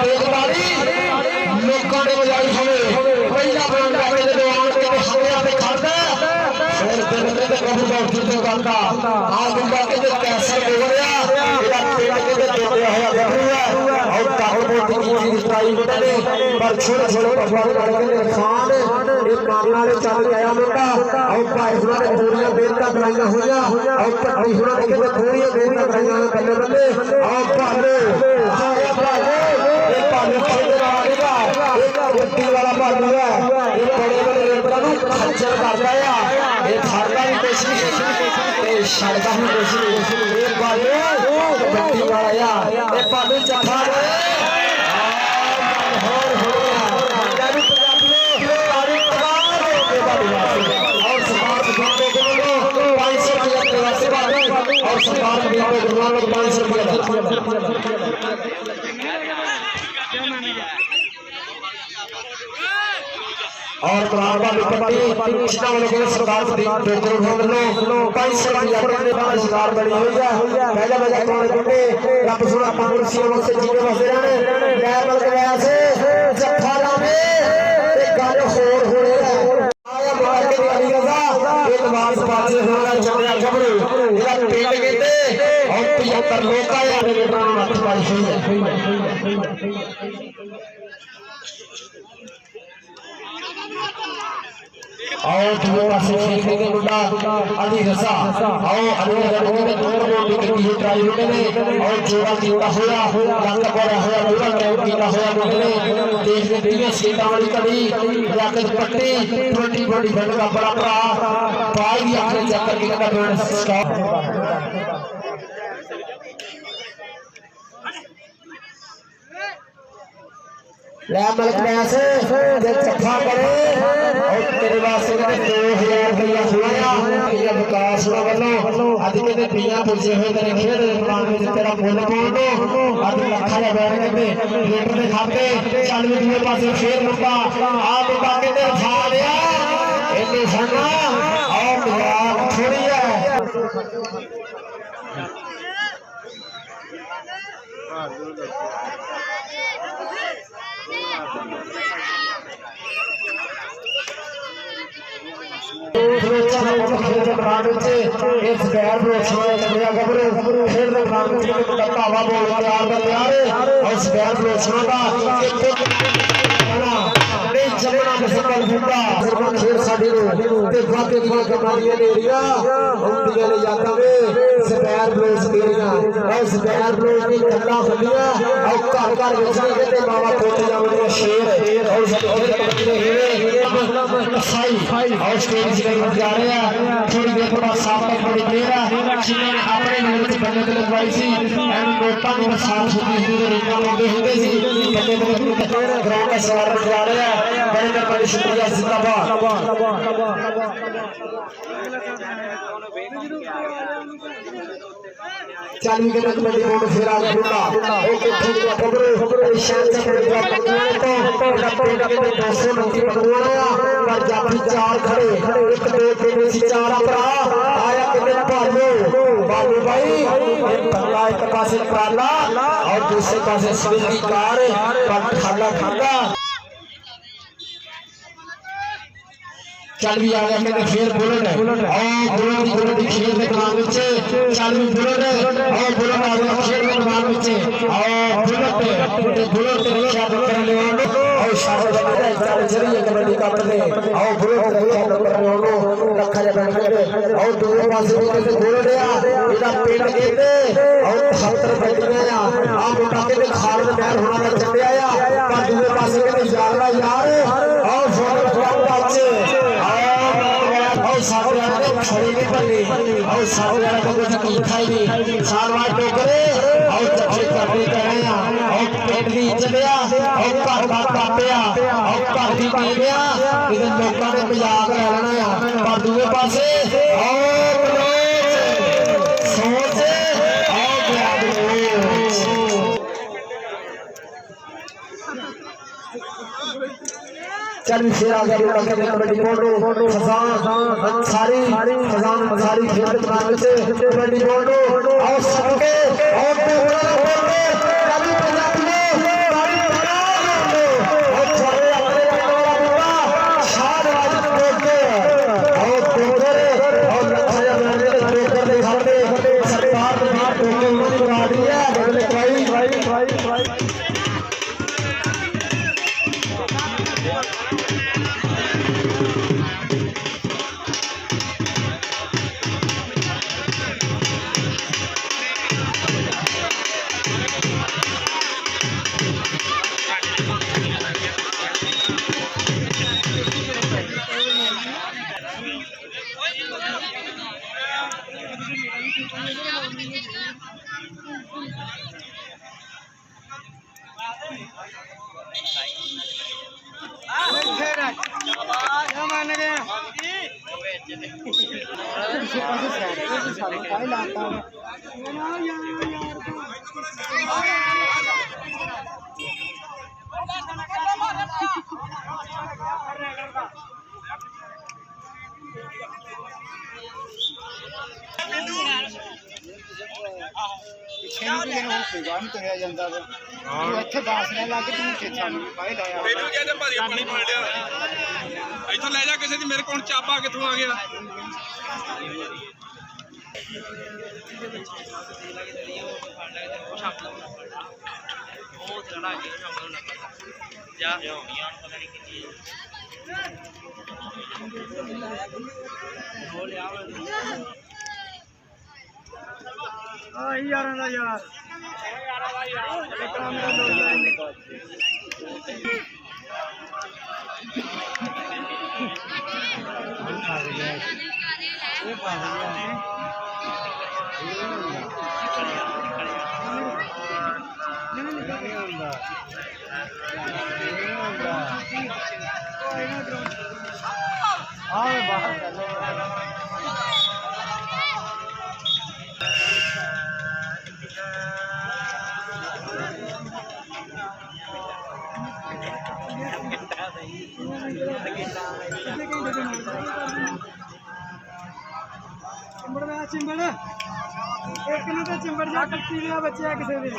तेजबारी लोगों ने बजाई हमें पहला बयान करके जो आन के हमें पे खड़ता फिर दिन में कबूल करती तो करता आज उनका के जो कैसा हो गया मेरा पेट के जो जोड़े होया गया और ताकत मोटी की स्ट्राइक ने पर छोटे छोटे पकवान करके खान एक मामला ने चल गया मुंडा और भाई हुआ ने थोड़ियां बेलता बनाईया हुईया और पट्टी हुआ ने के थोड़ियां बेलता बनाईया बल्ले बल्ले और भाले आया भाले एक भाले खेल रहा है एक गट्टी वाला भालू है एक बड़े बड़े रेपरा नु खच्चर करदा है ये फाड़दा भी कोशिश ये छड़दा भी कोशिश एक भाले गट्टी वाला यार ये भालू चखा दे और हो गया जादू पंजाबी और समाज बिंदु गुरु 500 रुपया प्रवासी बाबू और समाज बिंदु गुरु 500 रुपया और प्रारंभ विपत्ति कृष्णा वाले के सरकार डॉक्टर लो 500 रुपया करने वाला सरकार बड़ी हुई है पहले बजा कौन गुंडे रब सुना पागल सीएम से जीने बसे रहने मैं बल गया से जफाला में एक गाने होर हो रहे हैं आया मार के अली रजा एक बार पासे होना चढ़ा गबरू इधर पेट कहते और 75 लोग का यार बेटा हाथ पाई हुई है और दूसरे पासे खेलने के मुंडा अली रजा और अली रजा ने दोनों मोटी की ट्राई होने में और जोड़ा जोड़ा होया रंग पड़ा होया पूरा टाइम कीता होया मुंडे देश में तीन सीटा वाली कड़ी जाकर पट्टी 20 बॉडी बंद का बड़ा भरा पाई भी आखिर चक्कर की का स्टॉप ले मलक पैसे जे चफा करे और तेरे वास्ते ने 2000 रुपया सुनाया ये विकास वालों आज के ते पिया पुछे हुए तेरे खेड प्लान में तेरा फुल पाउंड आज लखा या बैठ के लीटर दे खाते चल भी दूसरे पासे फेर मुंडा आ मुंडा के ते खा लिया इन्ने सन्ना और मजाक थोड़ी है जा रहे हैं थोड़ी देर बाद साफ थोड़ी देर अपने नोट बने ते लगवाई सी नोटा में साफ होती हुई रेखा लगे होते सी बने ग्राउंड का सवार जा रहे हैं बड़े बड़े शुक्रिया जिंदाबाद चालू के कबड्डी बोर्ड फिर आ गया एक ठीक है खबर शान से बड़ा पकवान तो पेट के 200 नंदी पकवान आया पर जाफी चार खड़े एक दो तीन से चार अपरा आया कितने बाबू भाई एक पल्ला एक पासे पाला और दूसरे पासे स्विंगी कार पर खाला खाला चल भी आ गया कहते फिर बुलेट और बुलेट की खेल के मैदान में चल भी बुलेट और बुलेट आ गया खेल के मैदान में और बुलेट रक्षा कर ले और शाबाश बना चल जरिए कबड्डी का पड़े और बुलेट रक्षा कर ले रखा जा बैठ के और दूसरे पासे भी कहते बुलेट आ इधर पेट कहते और 70 बैठ गया आ मोटा के खाल में बैर होना चले आया पर दूसरे पासे कहते यार और फोन बच्चे सारे वाले छड़ी में बने और सारे वाले को कुछ खाई नहीं सारवा टोकरे और चचे करने कराया और पेट भी चलिया और पर पापिया और पर भी पी गया इधर लोगों ने मजाक रहना है पर दूसरे पासे और सोच और चल फिर आ गया कबड्डी बोर्ड फसान सारी खेल मैदान से कबड्डी बोर्ड और सबके और ਤੁਰਿਆ ਜਾਂਦਾ ਵਾ ਇੱਥੇ 10 ਨੇ ਲੱਗ ਤੂੰ ਖੇਤਾਂ ਨੂੰ ਪਾਈ ਲਾਇਆ ਮੈਨੂੰ ਕਹਿੰਦੇ ਭਾਜੀ ਪਾਣੀ ਪੜ ਲਿਆ ਇੱਥੋਂ ਲੈ ਜਾ ਕਿਸੇ ਦੀ ਮੇਰੇ ਕੋਲ ਚਾਪਾ ਕਿੱਥੋਂ ਆ ਗਿਆ यार ना यार चिंबड़ एक ने तो चिंबड़ जा कट्टी दिया बच्चे किसी भी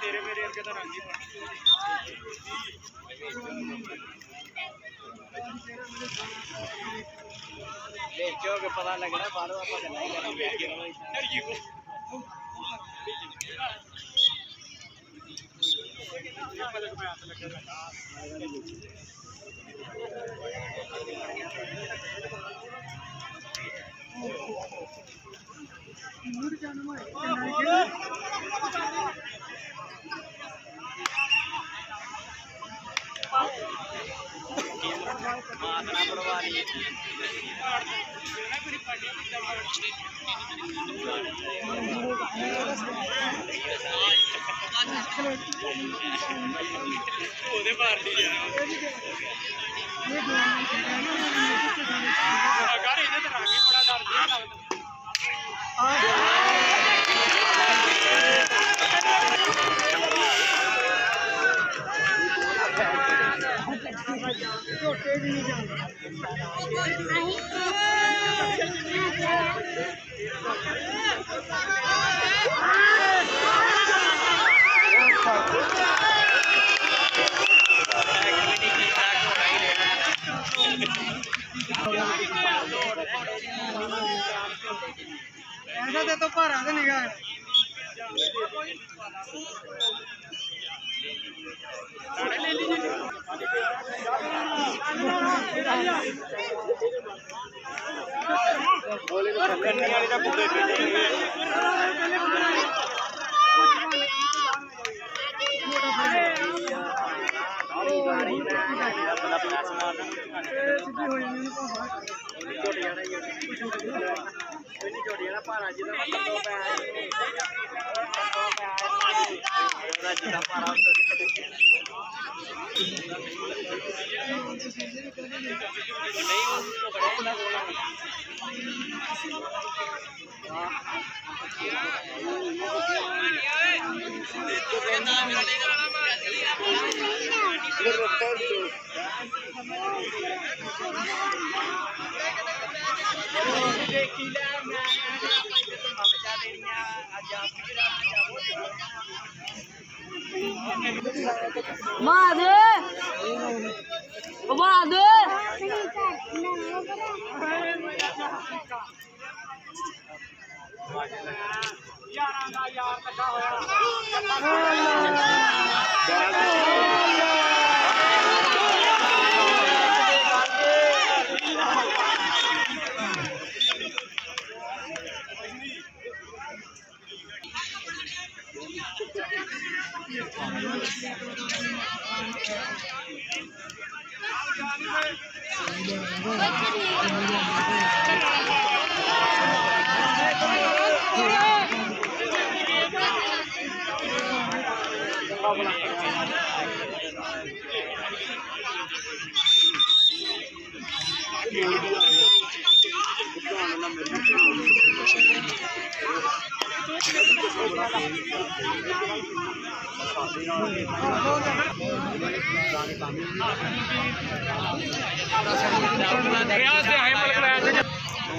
ਤੇਰੇ ਮੇਰੇ ਅੱਗੇ ਤਾਂ ਰੰਗੀ ਦੇਖੋ ਕਿ ਪਤਾ ਲੱਗਣਾ ਬਾਹਰੋਂ ਆਪਾਂ ਗੱਲਾਂ ਹੀ ਕਰਾਂਗੇ ਮਾਸਨਾ ਪਰਵਾਰੀ ਉਹਦੇ ਮਾਰਦੀ ਯਾਰ ਅਗਰ ਇਹਦੇ ਤੇ ਰਾਗੀ ਬੜਾ ਡਰਦੀ ਲੱਗਦਾ ਝੋਟੇ ਵੀ ਨਹੀਂ ਜਾਂਦੇ ऐसा दे तो भारा तो निगाह ਭਾਰਾ ਜਿਹਦਾ ਮਤਲਬ ਪੈ ਜਿਹਦਾ ਭਾਰਾ देखी ले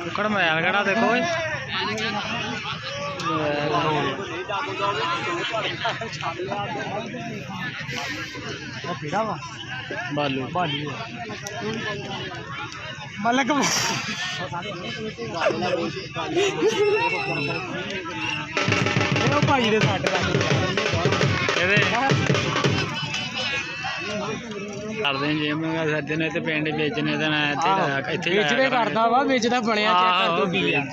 कुकड़ मैल गड़ा देखो ਕਿਹੜਾ ਵਾ ਬਾਲੂ ਮਲਕ ਇਹ ਭਾਈ ਦੇ ਸੱਟ ਲੱਗ ਇਹਦੇ ਕਰਦੇ ਜੇ ਮੈਂ ਸੱਜਣੇ ਤੇ ਪਿੰਡ ਵੇਚਣੇ ਤਾਂ ਮੈਂ ਇੱਥੇ ਵੇਚਦੇ ਕਰਦਾ ਵਾ ਵੇਚਦਾ ਬਣਿਆ ਚੈੱਕ ਕਰ ਦੋ ਕੀ ਆ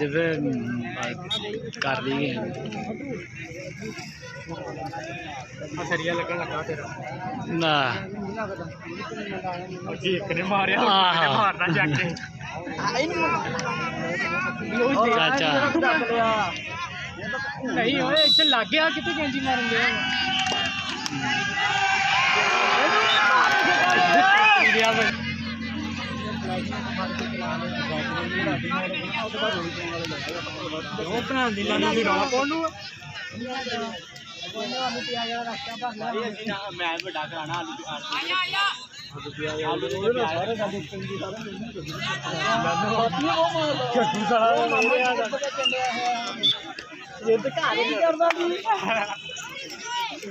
ਕਰ ਦਈਏ ਸਰੀਆ ਲੱਗਣ ਲੱਗਾ ਤੇਰਾ ਨਾ ਇੱਕ ਨੇ ਮਾਰਿਆ ਆਹ। ਮਾਰਨਾ ਚੱਕ ਕੇ ਚਾਚਾ ਨਹੀਂ ਓਏ ਇੱਥੇ ਲੱਗ ਗਿਆ ਕਿੱਥੇ ਕੈਂਚੀ ਮਾਰਨ ਦੇ ਉਹ ਭੈਣ ਦੀ ਲਾਣੀ ਦੀ ਰੌਲਾ ਪਾਉਣ ਨੂੰ ਮੈਂ ਵੱਡਾ ਕਰਾਣਾ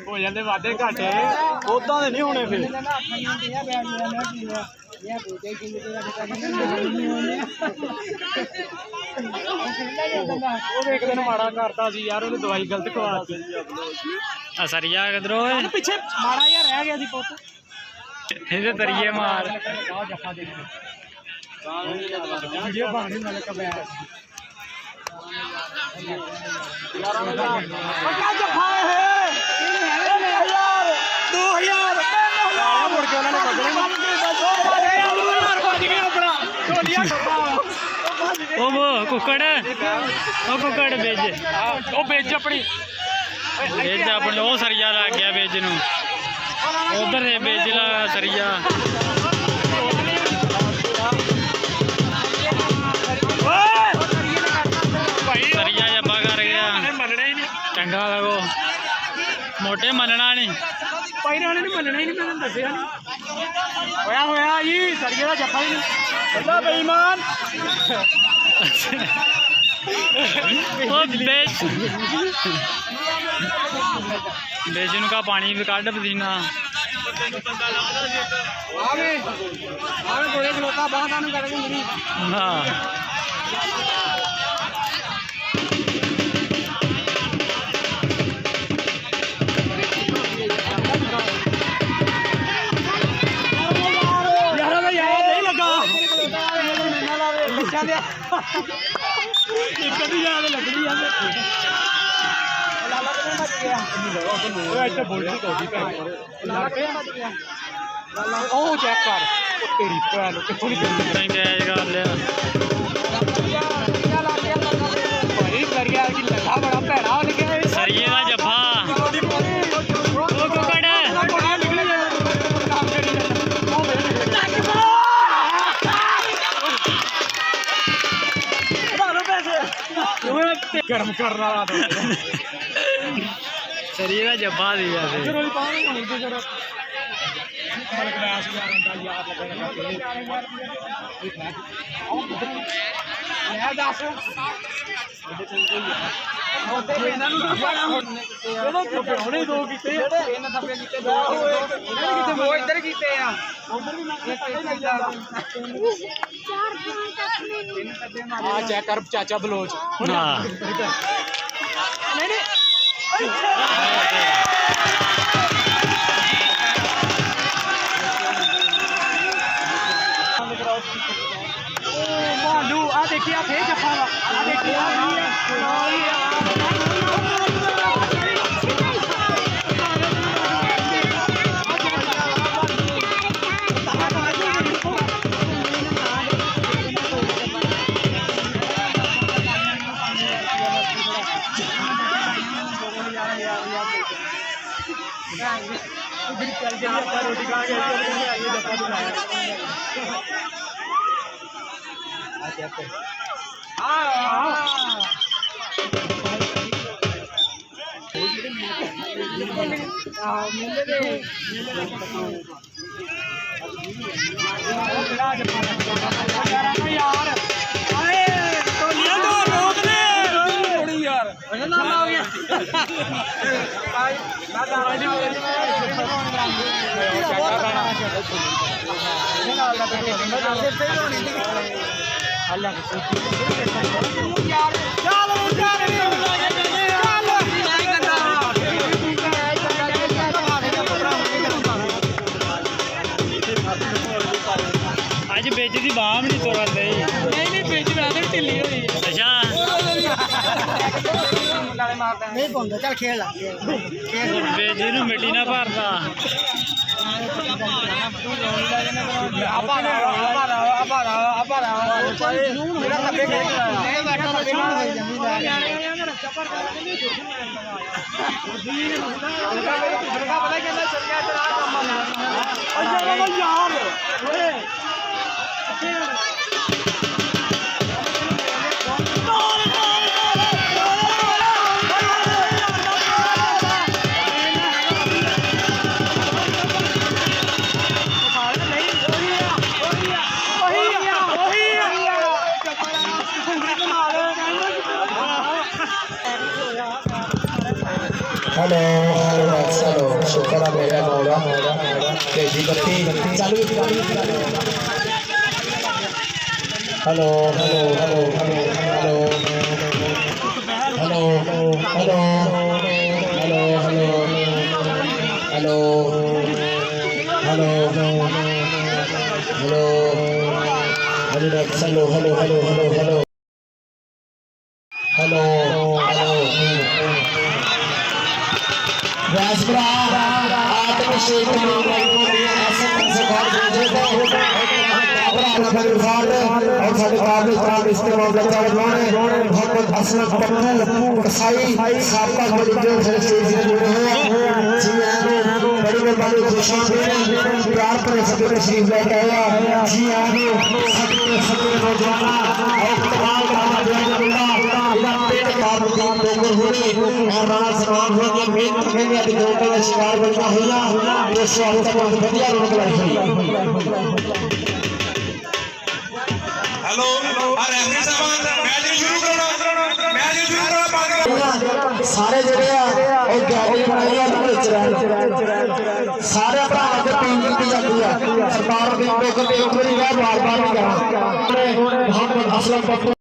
ਹੋ ਜਾਂਦੇ ਵਾਧੇ ਘਾਟੇ ਉਦਾਂ ਦੇ ਨਹੀਂ ਹੋਣੇ ਫਿਰ ਉਹ ਇੱਕ ਦਿਨ ਮਾੜਾ ਕਰਤਾ ਸੀ ਯਾਰ ਉਹਨੇ ਦਵਾਈ ਗਲਤ ਖਵਾਤੀ ਸਰੀਆ ਕਿਧਰੋਂ ਓਏ ਪਿੱਛੇ ਮਾੜਾ ਜਿਹਾ ਰਹਿ ਗਿਆ ਸੀ ਪੁੱਤ ਇਹਦੇ ਤਰੀਏ ਮਾਰ ਵੀਡੀਓ ਬਣ ਗਈ ਨਾਲੇ ਕਬੈਰ ਉਹ ਕੁੱਕੜ ਵੇਚ ਉਹ ਵੇਚ ਆਪਣੀ ਵੇਚ ਆਪਣੀ ਉਹ ਸਰੀਆ ਲੱਗ ਗਿਆ ਵੇਚ ਨੂੰ ਉਧਰ ਦੇ ਵੇਚ ਲਾ ਸਰੀਆ ਸਰੀਆ ਜੱਬਾ ਕਰ ਗਿਆ ਮੰਨਣਾ ਹੀ ਨਹੀਂ ਚੰਗਾ ਲੱਗੋ ਮੋਟੇ ਮੰਨਣਾ ਨਹੀਂ ਭਾਈ ਨੇ ਮੰਨਣਾ ਹੀ ਨਹੀਂ ਮੈਨੂੰ ਦੱਸਿਆ ਨਹੀਂ ਹੋਇਆ ਜੀ ਸਰੀਏ ਦਾ ਜੱਫਾ ਹੀ ਨਹੀਂ ਅੱਲਾ ਬੇਈਮਾਨ ਉਹ ਵੇਚ ਨੂੰ ਕਾ ਪਾਣੀ ਵੀ ਕੱਢ ਪਸੀਨਾ ਆਵੇ ਗੋਲੇ ਖਲੋਤਾ ਬਾਹਾਂ ਨੂੰ ਕੱਢ ਕੇ ਮੇਰੀ ਹਾਂ ਯਾਰ ਨਹੀਂ ਲੱਗਾ ਇੱਕ ਦੀ ਯਾਦ ਲੱਗਣੀ ਆ ਲਾਲਾ ਕਿੱਥੇ ਮੱਚ ਗਿਆ ਓਏ ਇੱਥੇ ਬੋਲਦੀ ਕੋਦੀ ਕਰ ਉਹ ਚੈੱਕ ਕਰ ਉਹ ਤੇਰੀ ਭੈਣ ਕਿੱਥੋਂ ਨਹੀਂ ਕਰਦੀ ਨਹੀਂ ਕੈਚ ਕਰ ਲਿਆ ਭਾਈ ਕਰਿਆ ਕਿ ਲੱਗਾ ਬੜਾ ਭੈੜਾ ਹੋ ਗਿਆ ਸਰੀਏ ਦਾ ਜੱਫਾ ਉਹ ਕੁੱਕੜ ਗਰਮ ਕਰਨ ਵਾਲਾ ਸਰੀਏ ਦਾ ਜੱਫਾ ਦੀ ਵੈਸੇ ਰੋਲੀ ਪਾਉਣੀ ਹੋਣੀ ਤੇ ਜਰਾ ਮਲਕ ਮੈਸ ਯਾਰ ਅੰਦਾ ਯਾਦ ਲੱਗਣਾ ਲੈ ਦੱਸ ਇਹਨਾਂ ਨੂੰ ਹੁਣੇ ਦੋ ਕੀਤੇ ਇਹਨਾਂ ਥੱਪੇ ਕੀਤੇ ਦੋ ਕਿਤੇ ਦੋ ਇੱਧਰ ਕੀਤੇ ਆ ਉਧਰ ਵੀ ਮੈਂ ਆ ਚੈੱਕ ਕਰ ਚਾਚਾ ਬਲੋਚ ਹਾਂ ਨਹੀਂ ਨਹੀਂ ਮਾਲੂ ਆ ਦੇਖਿਆ ਫੇਰ ਜੱਫਾ ਵਾ ਆ ਦੇਖਿਆ रोटी खा के यार ਹੋ ਗਿਆ ਅੱਜ ਵਿੱਚ ਦੀ ਬਾਹ ਵੀ ਨਹੀਂ ਤੋੜਨ ਦੇ ਨਹੀਂ ਵਿੱਚ ਬਣਾ ਦੇ ਢਿੱਲੀ ਹੋਈ ਹੈ ਅੱਛਾ ਨਾਲੇ ਮਾਰਦਾ ਨਹੀਂ ਪਾਉਂਦਾ ਚੱਲ ਖੇਡ ਲਾ ਵਿੱਚ ਨੂੰ ਮਿੱਟੀ ਨਾ ਭਰਦਾ ਮੇਰਾ ਲੱਭੇ ਪਤਾ ਕਿੰਨਾ ਚੱਲਿਆ ਤੇਰਾ ਕੰਮ ਯਾਰ हेलो हेलो शुक्र है मेरा मौला तेजी बत्ती चालू hello hello hello hello hello hello hello hello hello hello hello hello hello hello hello hello hello hello Rajpura आत्मशेख और साढ़े काबिल इस्तेमाल करता है मोहम्मद असलम पप्पू कसाई साबका जो स्टेज से जुड़े हैं जी हाँ बड़ी मेहरबानी खुशी प्यार पर सभी तशरीफ लेके आया जी हाँ सभी नौजवान और तमाम पेट काबुद्दीन डोंगर हुई और राणा सलमान हुई मेन अभी दोनों का शिकार बनना हुआ ये स्वागत है बढ़िया रौनक लगी हेलो और रेफरी साहब मैच शुरू करो पानी सारे ਜਿਹੜੇ ਆ ਉਹ ਗੈਲਰੀ ਬਣਾਈ ਆ ਉਹਦੇ ਵਿੱਚ ਰਹਿਣ ਸਾਰੇ ਭਰਾਵਾਂ ਤੇ ਟੀਮ ਕੀਤੀ ਜਾਂਦੀ ਆ ਸਰਕਾਰ ਦੇ ਲੋਕਾਂ ਤੇ ਇੱਕ ਵਾਰੀ ਬਾਰ-ਬਾਰ ਕਰਾਂ ਮੁਹੰਮਦ ਅਸਲਮ ਪੱਪੂ